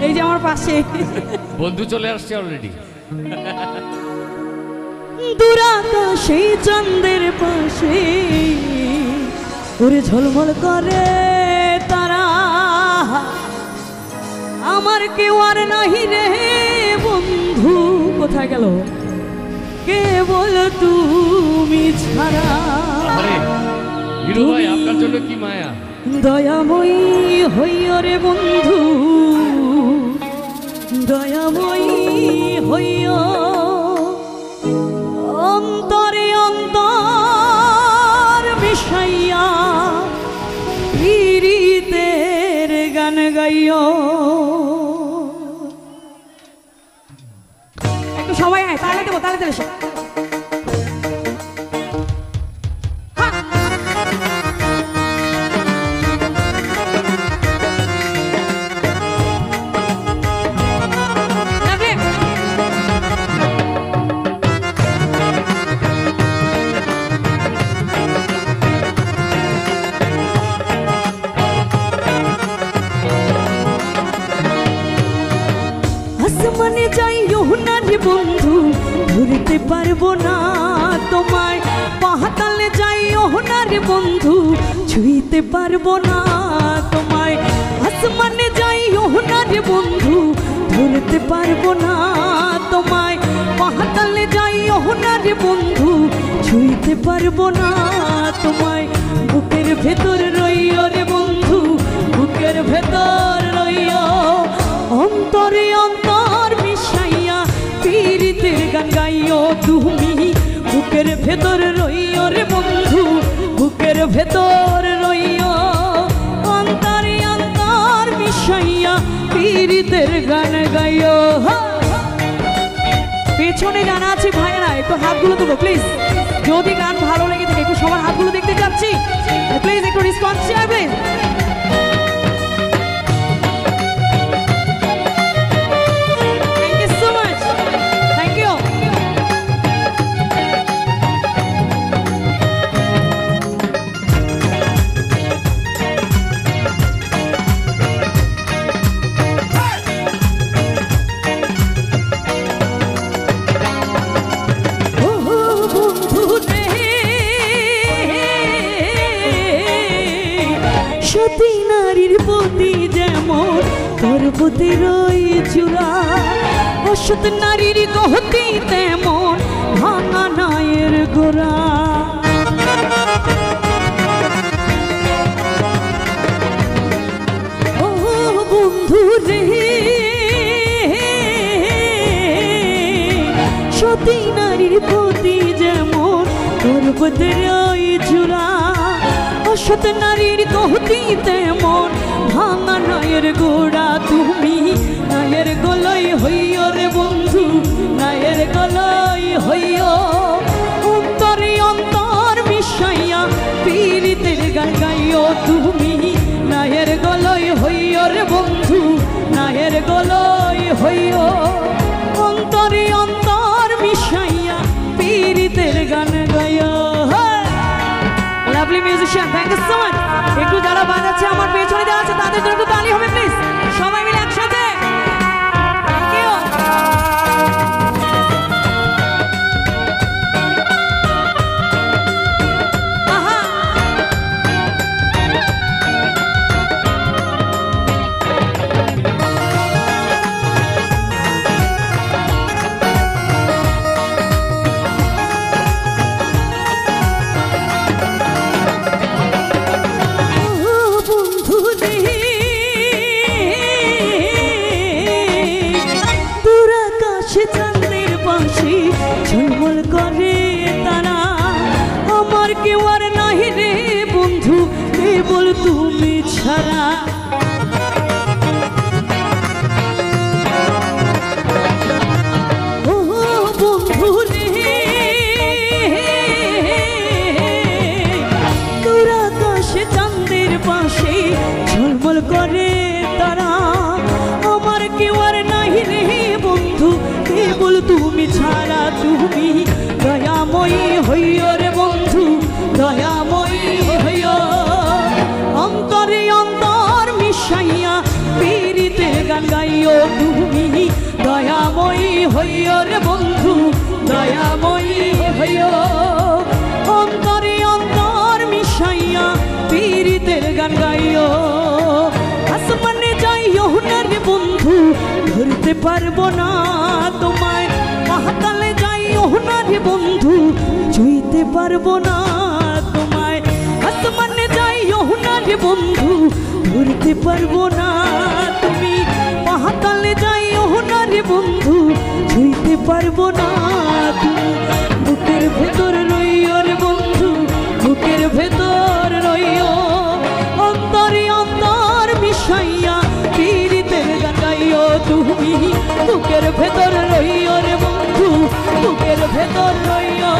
এই যে আমার পাশে বন্ধু চলে আসছে অলরেডি। দুরাকাশে চাঁদের পাশে ওরে ঝলমল করে তারা, আমার কেউ আর নাহি রে বন্ধু। কোথায় গেল কেবল তুমি ছাড়া। আরে হিরো ভাই আপনার জন্য কি মায়া। দয়াময়ী হইও রে বন্ধু, দয়াময়ী হইও। অন্তরে অন্তর মিশাইয়া পীড়িতের গান গাইও। একটু সবাই আয়, তাহলে দেবো, তাহলে দেবো। আসমানে যাইও না রে বন্ধু, ধরতে পারবো না তোমায়। পাহাতালে যাইও না রে বন্ধু, ছুঁইতে পারবো না তোমায়। আসমানে যাইও না রে বন্ধু, ধরতে পারবো না তোমায়। পাহাতালে যাইও না রে বন্ধু, ছুঁইতে পারবো না তোমায়। বুকের ভেতর রইও রে বন্ধু, বুকের ভেতর রইও। অন্তরে অন্তর মিশাইয়া পীড়িতের গান গাইও তুমি। বুকের ভেতর রইও রে বন্ধু, বুকের ভেতর রইও। অন্তরে অন্তর মিশাইয়া পীড়িতের গান গাইও। পেছনে গান আছে ভাইরা, একটু হাতগুলো তুলো প্লিজ। যদি গান ভালো লেগে থাকে একটু সবার হাতগুলো দেখতে চাচ্ছি, প্লিজ একটু রেসপন্স শেয়ার প্লিজ। সতী নারীর প্রতি যেমন পর্বতের ওই চূড়া, অসৎ নারীর গহতি তেমন ভাঙা নায়ের গোড়া। ও বন্ধু রে, সতী নারীর প্রতি যেমন পর্বতের ওই চূড়া, অসৎ নারীর গহতি তেমন ভাঙা নায়ের গোড়া। তুমি নায়ের গলই হইও রে বন্ধু, নায়ের গলই হইও। অন্তরে অন্তর মিশাইয়া পীড়িতের গান গাইও তুমি। নায়ের গলই হইও রে বন্ধু, নায়ের গলই হইও। অন্তরে অন্তর মিশাইয়া পীড়িতের গান গাইও। Lovely musician, thank you so much. একটু যারা বাজাচ্ছে আমার পেছনে যারা আছে তাদের জন্য একটু তালি হবে প্লিজ, সবাই মিলে একসাথে। Thank you. ঝলমল করে তারা, আমার কেউ আর নাহি রে বন্ধু, কেবল তুমি ছাড়া। ও বন্ধু রে, দূর আকাশে চাঁদের পাশে ঝলমল করে তারা, আমার কেউ আর নাহি রে বন্ধু, কেবল তুমি ছাড়া। তুমি দয়াময়ী হইও রে বন্ধু, দয়াময়ী হইও। অন্তরে অন্তর মিশাইয়া পীড়িতের গান গান গাইও তুমি দয়াময়ী হইও রে বন্ধু দয়াময়ী হইও অন্তরে অন্তর মিশাইয়া পীড়িতের গান গাইও আসমানে যাইও না রে বন্ধু ধরতে পারবো না তোমায় পাতালে যাইও না রে বন্ধু ছুঁইতে পারবো না তোমায় আসমানে যাইও না রে বন্ধু ধরতে পারবো না তুমি পাতালে যাইও না রে বন্ধু ছুঁইতে পারবো না তুমি বুকের ভেতর রইও রে বন্ধু বুকের ভেতর রইও অন্তরে অন্তর মিশাইয়া পীড়িতের গান গাইও তুমি বুকের ভেতর রইও রে বন্ধু বুকের ভেতর রইও